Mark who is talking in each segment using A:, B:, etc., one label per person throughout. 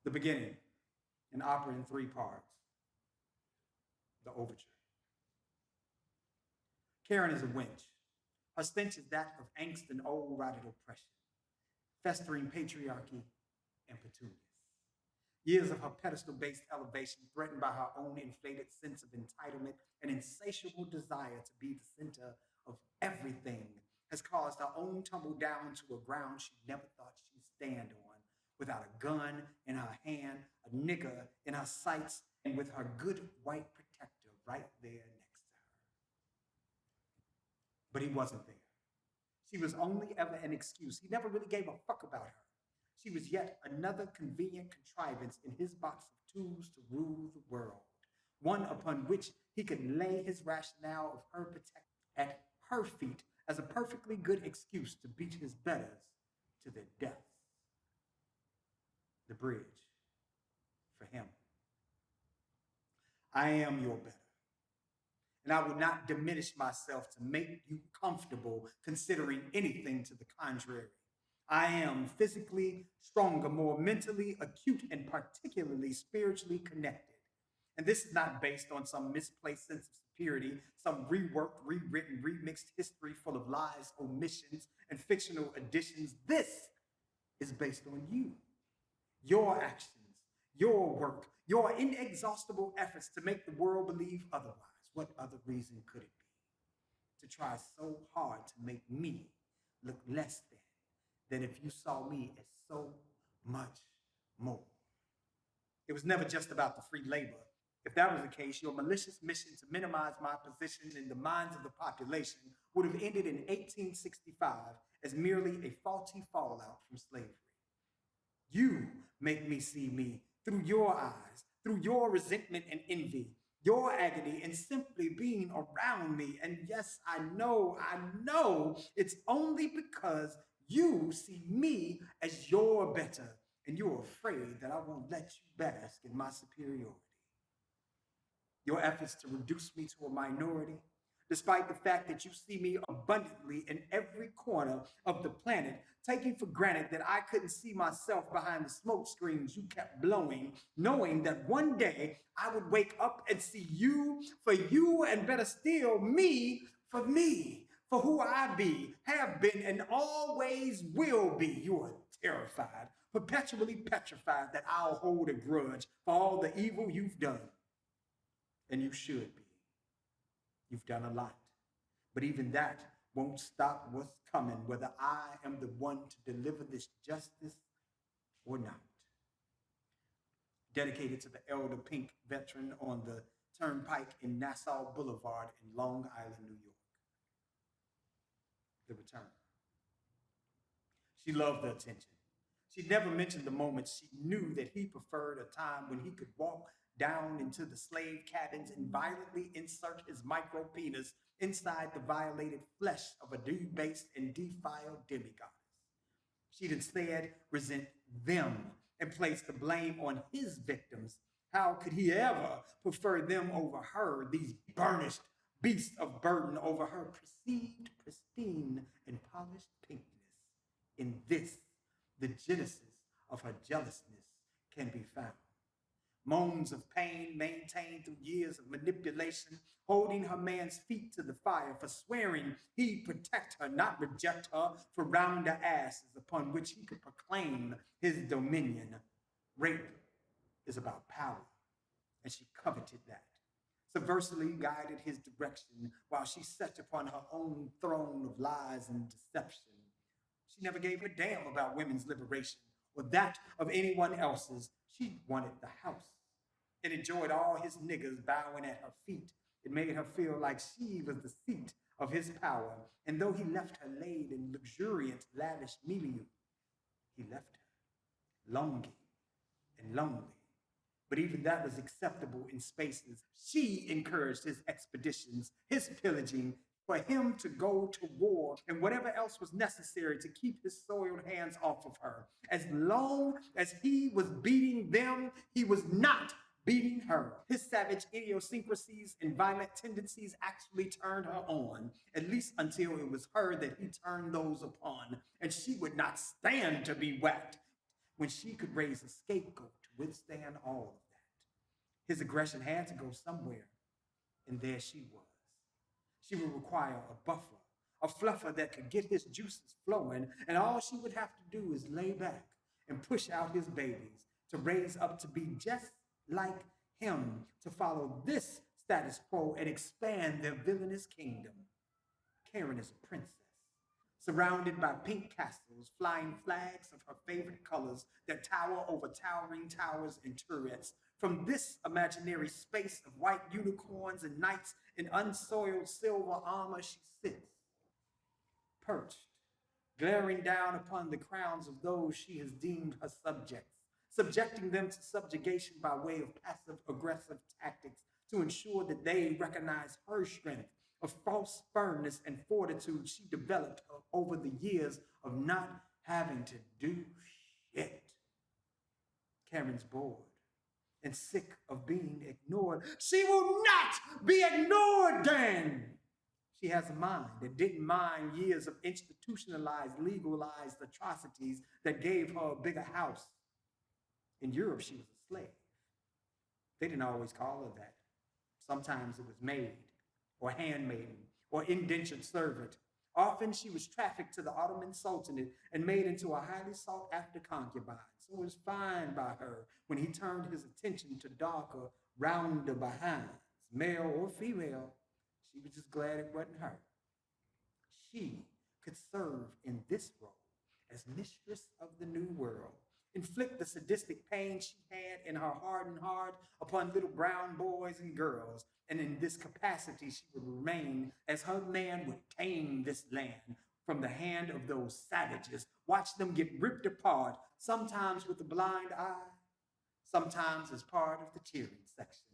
A: The beginning, an opera in three parts. The overture. Karen is a wench. Her stench is that of angst and old-rotted oppression, festering patriarchy and petunias. Years of her pedestal-based elevation threatened by her own inflated sense of entitlement and insatiable desire to be the center of everything has caused her own tumble down to a ground she never thought she'd stand on, without a gun in her hand, a nigger in her sights, and with her good white protector right there next to her. But he wasn't there. She was only ever an excuse. He never really gave a fuck about her. She was yet another convenient contrivance in his box of tools to rule the world, one upon which he could lay his rationale of her protection at her feet as a perfectly good excuse to beat his betters to their deaths. The bridge for him. I am your better, and I will not diminish myself to make you comfortable considering anything to the contrary. I am physically stronger, more mentally acute, and particularly spiritually connected. And this is not based on some misplaced sense of superiority, some reworked, rewritten, remixed history full of lies, omissions, and fictional additions. This is based on you, your actions, your work, your inexhaustible efforts to make the world believe otherwise. What other reason could it be? To try so hard to make me look less than if you saw me as so much more. It was never just about the free labor. If that was the case, your malicious mission to minimize my position in the minds of the population would have ended in 1865 as merely a faulty fallout from slavery. You make me see me through your eyes, through your resentment and envy, your agony, and simply being around me. And yes, I know it's only because you see me as your better, and you're afraid that I won't let you bask in my superiority. Your efforts to reduce me to a minority, despite the fact that you see me abundantly in every corner of the planet, taking for granted that I couldn't see myself behind the smoke screens you kept blowing, knowing that one day I would wake up and see you for you, and better still, me, for who I be, have been, and always will be. You are terrified, perpetually petrified that I'll hold a grudge for all the evil you've done. And you should be. You've done a lot. But even that won't stop what's coming, whether I am the one to deliver this justice or not. Dedicated to the elder pink veteran on the turnpike in Nassau Boulevard in Long Island, New York. The return. She loved the attention. She never mentioned the moments she knew that he preferred a time when he could walk down into the slave cabins and violently insert his micro penis inside the violated flesh of a debased and defiled demigoddess. She'd instead resent them and place the blame on his victims. How could he ever prefer them over her, these burnished beasts of burden, over her perceived pristine and polished pinkness? In this, the genesis of her jealousness can be found. Moans of pain maintained through years of manipulation, holding her man's feet to the fire, for swearing he'd protect her, not reject her, for rounder asses upon which he could proclaim his dominion. Rape is about power, and she coveted that. Subversively guided his direction while she sat upon her own throne of lies and deception. She never gave a damn about women's liberation or that of anyone else's. She wanted the house and enjoyed all his niggas bowing at her feet. It made her feel like she was the seat of his power. And though he left her laid in luxuriant, lavish milieu, he left her longing and lonely. But even that was acceptable in spaces. She encouraged his expeditions, his pillaging, for him to go to war and whatever else was necessary to keep his soiled hands off of her. As long as he was beating them, he was not beating her. His savage idiosyncrasies and violent tendencies actually turned her on, at least until it was her that he turned those upon, and she would not stand to be whacked when she could raise a scapegoat withstand all of that. His aggression had to go somewhere, and there she was. She would require a buffer, a fluffer that could get his juices flowing, and all she would have to do is lay back and push out his babies to raise up to be just like him, to follow this status quo and expand their villainous kingdom. Karen is a princess, surrounded by pink castles, flying flags of her favorite colors that tower over towering towers and turrets. From this imaginary space of white unicorns and knights in unsoiled silver armor, she sits, perched, glaring down upon the crowns of those she has deemed her subjects, subjecting them to subjugation by way of passive-aggressive tactics to ensure that they recognize her strength of false firmness and fortitude she developed over the years of not having to do shit. Karen's bored and sick of being ignored. She will not be ignored, Dan. She has a mind that didn't mind years of institutionalized, legalized atrocities that gave her a bigger house. In Europe, she was a slave. They didn't always call her that. Sometimes it was maid, or handmaiden, or indentured servant. Often she was trafficked to the Ottoman Sultanate and made into a highly sought-after concubine. So it was fine by her when he turned his attention to darker, rounder behinds, male or female. She was just glad it wasn't her. She could serve in this role as mistress of the new world, inflict the sadistic pain she had in her hardened heart upon little brown boys and girls. And in this capacity, she would remain as her man would tame this land from the hand of those savages, watch them get ripped apart, sometimes with a blind eye, sometimes as part of the cheering section.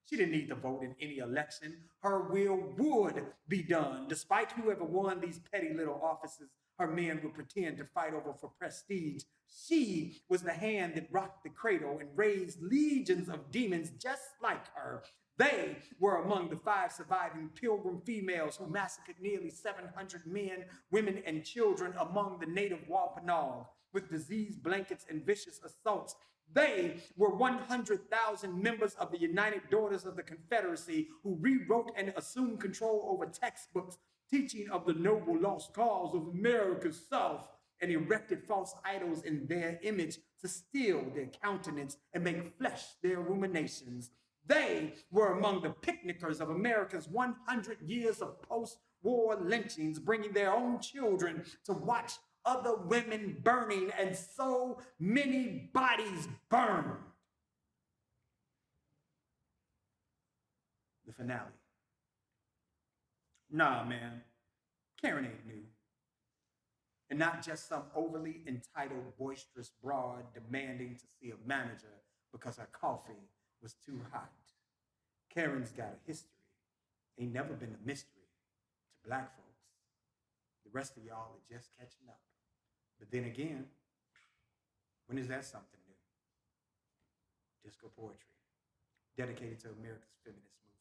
A: She didn't need to vote in any election. Her will would be done. Despite whoever won these petty little offices, her men would pretend to fight over for prestige. She was the hand that rocked the cradle and raised legions of demons just like her. They were among the 5 surviving pilgrim females who massacred nearly 700 men, women, and children among the native Wampanoag with disease blankets and vicious assaults. They were 100,000 members of the United Daughters of the Confederacy who rewrote and assumed control over textbooks teaching of the noble lost cause of America's South and erected false idols in their image to steal their countenance and make flesh their ruminations. They were among the picnickers of America's 100 years of post-war lynchings, bringing their own children to watch other women burning, and so many bodies burned. The finale. Nah, man, Karen ain't new. And not just some overly entitled, boisterous broad demanding to see a manager because her coffee was too hot. Karen's got a history. Ain't never been a mystery to Black folks. The rest of y'all are just catching up. But then again, when is that something new? Disco poetry, dedicated to America's feminist movement.